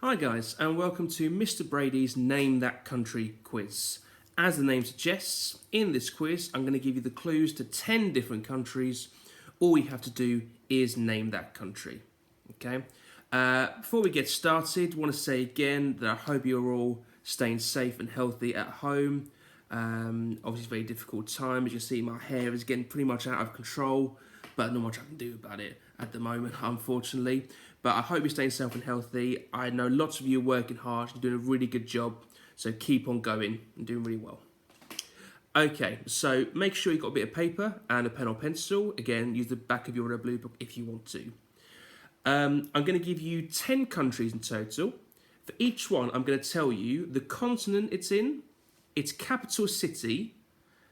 Hi guys, and welcome to Mr. Brady's Name That Country quiz. As the name suggests, in this quiz I'm going to give you the clues to 10 different countries. All you have to do is name that country. Okay. Before we get started, I want to say again that I hope you're all staying safe and healthy at home. Obviously it's a very difficult time. As you see, my hair is getting pretty much out of control, but not much I can do about it at the moment, unfortunately. But I hope you're staying safe and healthy. I know lots of you are working hard, you're doing a really good job, so keep on going and doing really well. Okay, so make sure you've got a bit of paper and a pen or pencil. Again, use the back of your blue book if you want to. I'm going to give you 10 countries in total. For each one, I'm going to tell you the continent it's in, its capital city,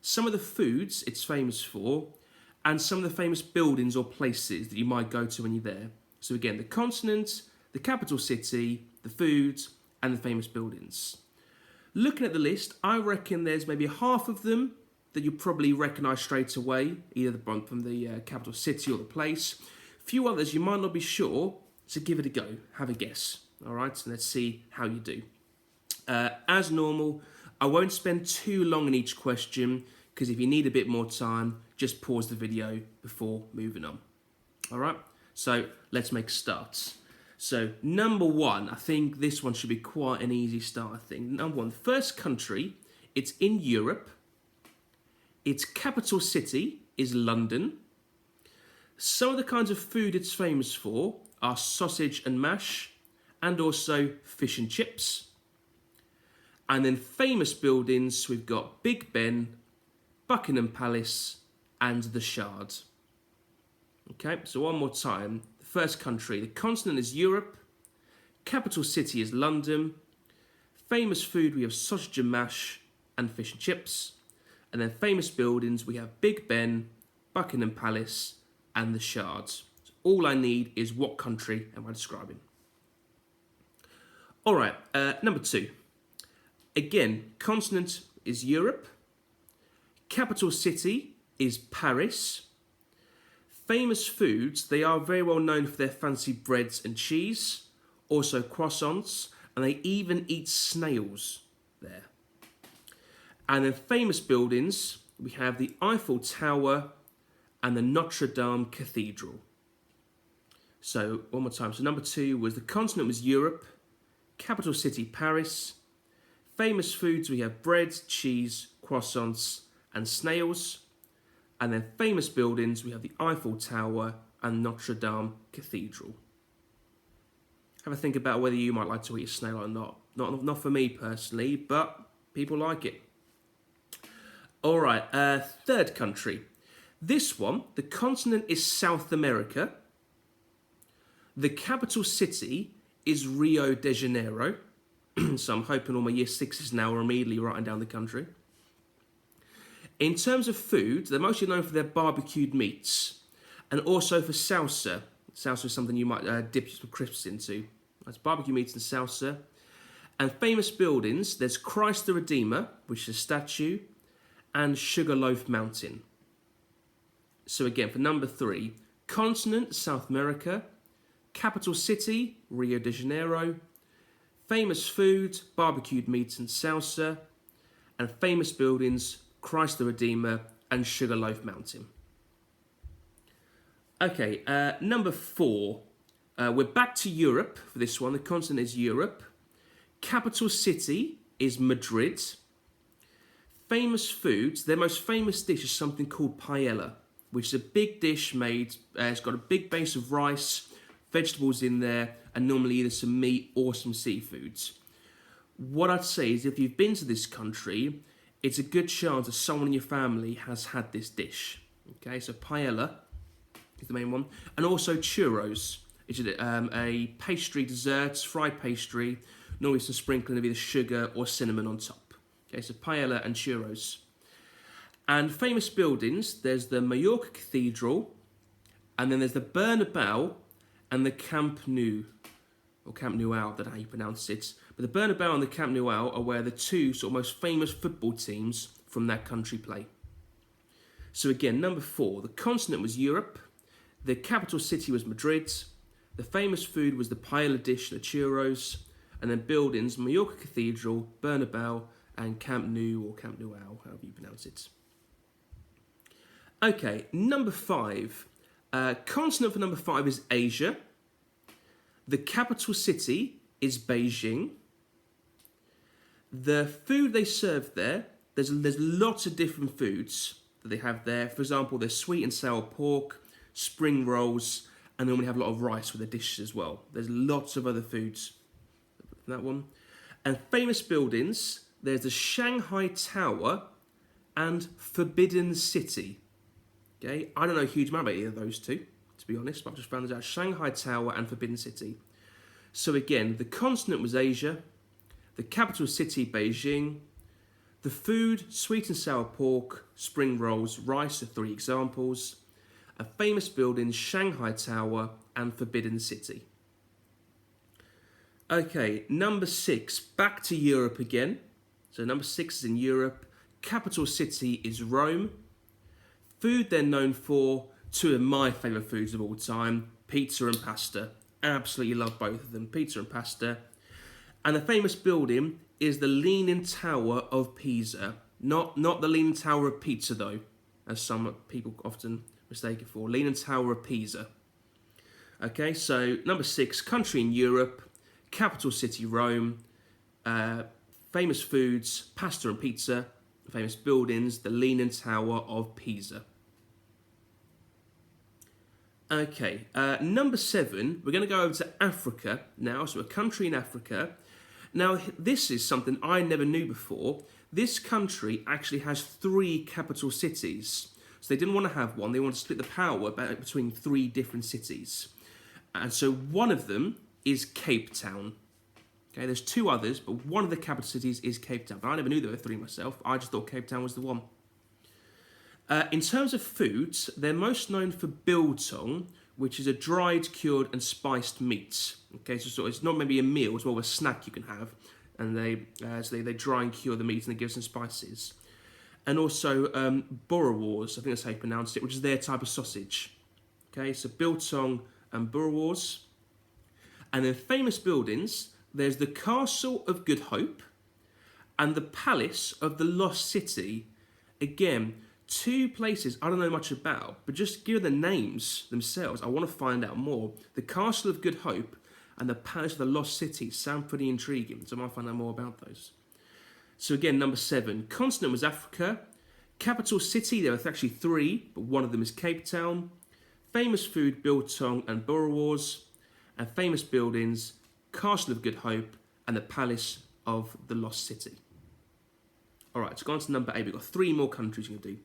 some of the foods it's famous for, and some of the famous buildings or places that you might go to when you're there. So again, the continent, the capital city, the foods, and the famous buildings. Looking at the list, I reckon there's maybe half of them that you probably recognise straight away, either from the capital city or the place. A few others you might not be sure, so give it a go. Have a guess. All right, so let's see how you do. As normal, I won't spend too long on each question, because if you need a bit more time, just pause the video before moving on. All right, so let's make starts. So number one, I think this one should be quite an easy start, I think. Number one, the first country, it's in Europe. Its capital city is London. Some of the kinds of food it's famous for are sausage and mash, and also fish and chips. And then famous buildings, we've got Big Ben, Buckingham Palace, and the Shard. Okay, so one more time. The first country, the continent is Europe. Capital city is London. Famous food, we have sausage and mash and fish and chips. And then famous buildings, we have Big Ben, Buckingham Palace, and the Shard. So all I need is what country am I describing. All right, number two. Again, continent is Europe. Capital city is Paris. Famous foods, they are very well known for their fancy breads and cheese, also croissants, and they even eat snails there. And then famous buildings, we have the Eiffel Tower and the Notre Dame Cathedral. So one more time, so number two was the continent was Europe, capital city Paris. Famous foods, we have bread, cheese, croissants, and snails. And then famous buildings, we have the Eiffel Tower and Notre Dame Cathedral. Have a think about whether you might like to eat a snail or not. Not for me personally, but people like it. All right, third country. This one, the continent is South America. The capital city is Rio de Janeiro. So I'm hoping all my year sixes now are immediately writing down the country. In terms of food, they're mostly known for their barbecued meats and also for salsa. Salsa is something you might dip some crisps into. That's barbecue meats and salsa. And famous buildings, there's Christ the Redeemer, which is a statue, and Sugarloaf Mountain. So again, for number three, continent, South America, capital city, Rio de Janeiro, famous food, barbecued meats and salsa, and famous buildings, Christ the Redeemer, and Sugarloaf Mountain. Okay, number four. We're back to Europe for this one. The continent is Europe. Capital city is Madrid. Famous foods. Their most famous dish is something called paella, which is a big dish made. It's got a big base of rice, vegetables in there, and normally either some meat or some seafoods. What I'd say is if you've been to this country, it's a good chance that someone in your family has had this dish. Okay, so paella is the main one. And also churros, which is a pastry dessert, fried pastry, normally some sprinkling of either sugar or cinnamon on top. Okay, so paella and churros. And famous buildings, there's the Mallorca Cathedral, and then there's the Bernabeu and the Camp Nou, or Camp Nou, I don't know how you pronounce it. But the Bernabeu and the Camp Nou are where the two sort of most famous football teams from that country play. So again, number four, the continent was Europe, the capital city was Madrid, the famous food was the paella dish, the churros, And then buildings, Mallorca Cathedral, Bernabeu, and Camp Nou, or Camp Nou, however you pronounce it. Okay, number 5. Continent for number 5 is Asia. The capital city is Beijing. The food they serve there, there's lots of different foods that they have there. For example, there's sweet and sour pork, spring rolls, and then we have a lot of rice with the dishes as well. There's lots of other foods. That one. And famous buildings, there's the Shanghai Tower and Forbidden City. Okay, I don't know a huge amount about either of those two, to be honest, but I've just found out Shanghai Tower and Forbidden City. So again, the continent was Asia, the capital city Beijing, the food, sweet and sour pork, spring rolls, rice are 3 examples, a famous building, Shanghai Tower and Forbidden City. Okay, number 6, back to Europe again. So number 6 is in Europe, capital city is Rome. Food they're known for, 2 of my favourite foods of all time, pizza and pasta. Absolutely love both of them, pizza and pasta. And the famous building is the Leaning Tower of Pisa. Not the Leaning Tower of Pizza though, as some people often mistake it for. Leaning Tower of Pisa. Okay, so number 6, country in Europe, capital city Rome, famous foods, pasta and pizza, famous buildings, the Leaning Tower of Pisa. Okay, number 7, we're going to go over to Africa now, so a country in Africa. Now, this is something I never knew before. This country actually has 3 capital cities. So they didn't want to have one, they wanted to split the power between 3 different cities. And so one of them is Cape Town. Okay, there's 2 others, but one of the capital cities is Cape Town. But I never knew there were 3 myself. I just thought Cape Town was the one. In terms of foods, they're most known for biltong, which is a dried, cured, and spiced meat. Okay, so it's not maybe a meal, it's more of a snack you can have. And they dry and cure the meat and they give some spices. And also boerewors, I think that's how you pronounce it, which is their type of sausage. Okay, so biltong and boerewors. And then famous buildings, there's the Castle of Good Hope and the Palace of the Lost City. Again, 2 places I don't know much about, but just given the names themselves, I want to find out more. The Castle of Good Hope and the Palace of the Lost City sound pretty intriguing, so I might find out more about those. So again, number 7, continent was Africa. Capital city, there are actually 3, but one of them is Cape Town. Famous food, biltong and boerewors. And famous buildings, Castle of Good Hope and the Palace of the Lost City. Alright, so go on to number 8. We've got 3 more countries you can do.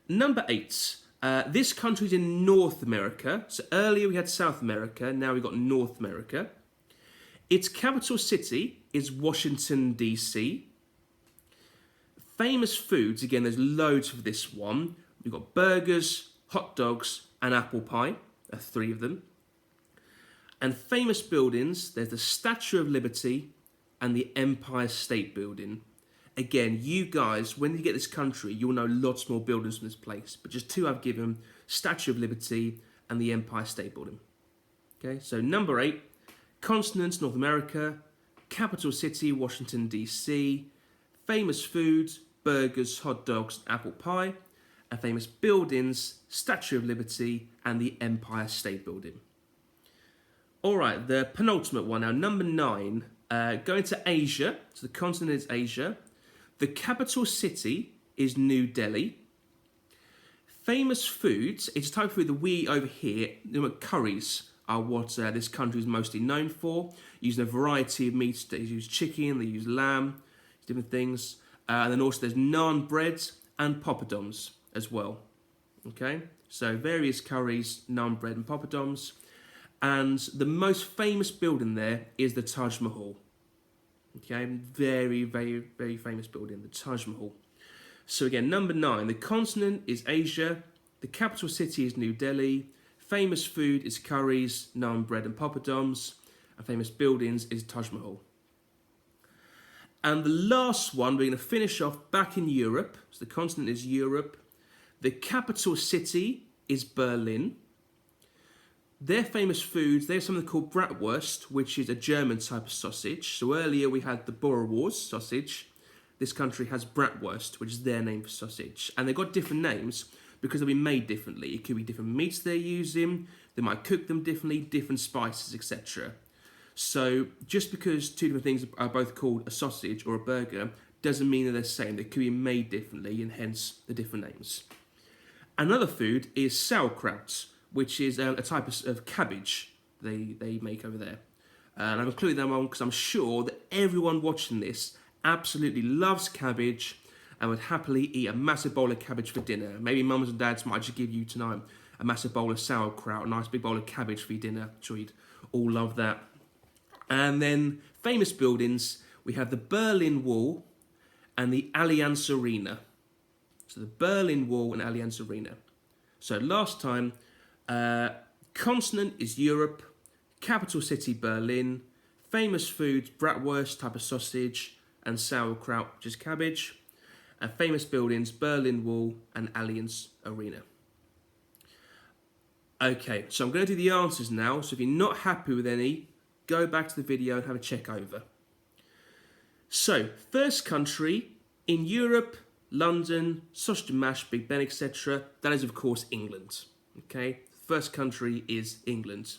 Number 8. This country's in North America. So earlier we had South America, now we've got North America. Its capital city is Washington, D.C. Famous foods, again, there's loads for this one. We've got burgers, hot dogs, and apple pie. 3 of them. And famous buildings, there's the Statue of Liberty and the Empire State Building. Again, you guys, when you get this country, you'll know lots more buildings from this place. But just 2 I've given, Statue of Liberty and the Empire State Building. Okay, so number 8, continent, North America, capital city, Washington, D.C., famous foods, burgers, hot dogs, apple pie, and famous buildings, Statue of Liberty and the Empire State Building. Alright, the penultimate one now, number 9, going to Asia, so the continent is Asia. The capital city is New Delhi. Famous foods, it's a type of food that we eat over here, curries are what this country is mostly known for, using a variety of meats. They use chicken, they use lamb, different things. And then also there's naan breads and poppadoms as well. Okay, so various curries, naan bread and poppadoms. And the most famous building there is the Taj Mahal. Okay, very, very, very famous building, the Taj Mahal. So again, number 9, the continent is Asia, the capital city is New Delhi, famous food is curries, naan bread and poppadoms, and famous buildings is Taj Mahal. And the last one, we're going to finish off back in Europe, so the continent is Europe, the capital city is Berlin. Their famous foods, they have something called Bratwurst, which is a German type of sausage. So earlier we had the Bratwurst sausage. This country has Bratwurst, which is their name for sausage. And they've got different names because they've been made differently. It could be different meats they're using, they might cook them differently, different spices, etc. So just because two different things are both called a sausage or a burger doesn't mean that they're the same. They could be made differently and hence the different names. Another food is sauerkraut, which is a type of cabbage they make over there. And I've included that one because I'm sure that everyone watching this absolutely loves cabbage and would happily eat a massive bowl of cabbage for dinner. Maybe mums and dads might just give you tonight a massive bowl of sauerkraut, a nice big bowl of cabbage for your dinner. I'm sure you'd all love that. And then famous buildings, we have the Berlin Wall and the Allianz Arena. So the Berlin Wall and Allianz Arena. So last time, continent is Europe, capital city Berlin, famous foods Bratwurst type of sausage and sauerkraut, which is cabbage, and famous buildings Berlin Wall and Allianz Arena. Okay, so I'm going to do the answers now, so if you're not happy with any, go back to the video and have a check over. So, first country in Europe, London, sausage and mash, Big Ben, etc. That is, of course, England. Okay, first country is England.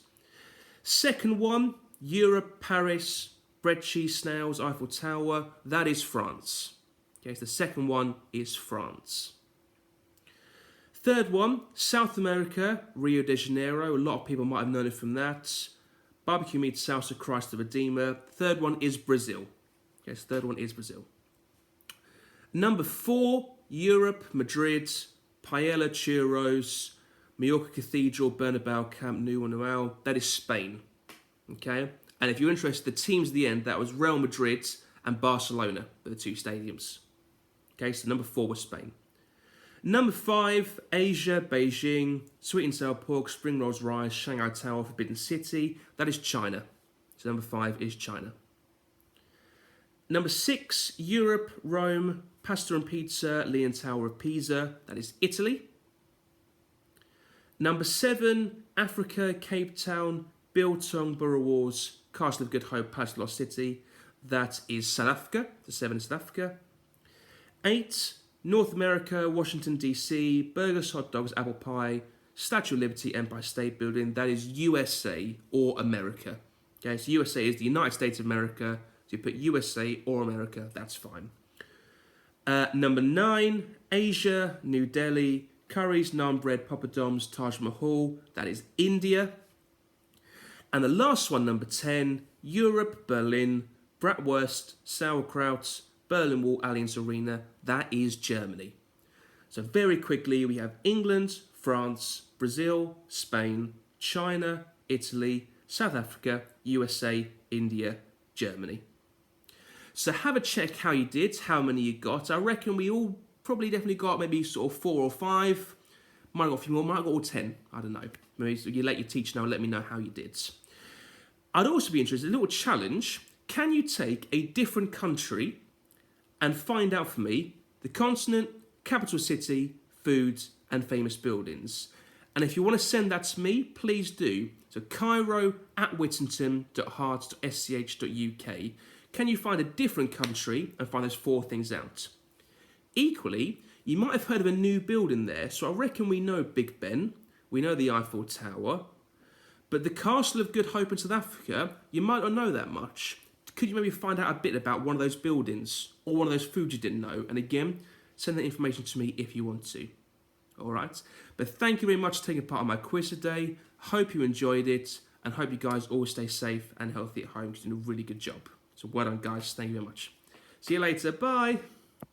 Second one, Europe, Paris, bread, cheese, snails, Eiffel Tower. That is France. Okay, so the second one is France. Third one, South America, Rio de Janeiro. A lot of people might have known it from that. Barbecue meat, salsa, Christ the Redeemer. Third one is Brazil. Okay, so third one is Brazil. Number 4, Europe, Madrid, Paella, churros, Mallorca Cathedral, Bernabeu, Camp Nou, and Noel. That is Spain. Okay, and if you're interested, the teams at the end, that was Real Madrid and Barcelona were the two stadiums. Okay, so number 4 was Spain. Number 5, Asia, Beijing, sweet and sour pork, spring rolls, rice, Shanghai Tower, Forbidden City. That is China. So number 5 is China. Number 6, Europe, Rome, pasta and pizza, Leaning Tower of Pisa. That is Italy. Number 7, Africa, Cape Town, Biltong, Borough Wars, Castle of Good Hope, Palace of Lost City. That is South Africa. The 7 is South Africa. 8, North America, Washington, D.C., burgers, hot dogs, apple pie, Statue of Liberty, Empire State Building. That is USA or America. Okay, so USA is the United States of America. So you put USA or America, that's fine. Number 9, Asia, New Delhi, curries, naan bread, papadoms, Taj Mahal. That is India. And the last one, number 10, Europe, Berlin, Bratwurst, sauerkraut, Berlin Wall, Allianz Arena. That is Germany. So very quickly, we have England, France, Brazil, Spain, China, Italy, South Africa, USA, India, Germany. So have a check how you did, how many you got. I reckon we all probably definitely got maybe sort of 4 or 5. Might have got a few more, might have got all 10. I don't know. Maybe you let your teacher know, let me know how you did. I'd also be interested, a little challenge. Can you take a different country and find out for me the continent, capital city, foods, and famous buildings? And if you want to send that to me, please do. So cairo@whittington.hearts.sch.uk. Can you find a different country and find those 4 things out? Equally, you might have heard of a new building there. So I reckon we know Big Ben, we know the Eiffel Tower, but the Castle of Good Hope in South Africa, you might not know that much. Could you maybe find out a bit about one of those buildings or one of those foods you didn't know? And again, send that information to me if you want to. All right. But thank you very much for taking part in my quiz today. Hope you enjoyed it and hope you guys all stay safe and healthy at home. You're doing a really good job. So well done, guys. Thank you very much. See you later. Bye.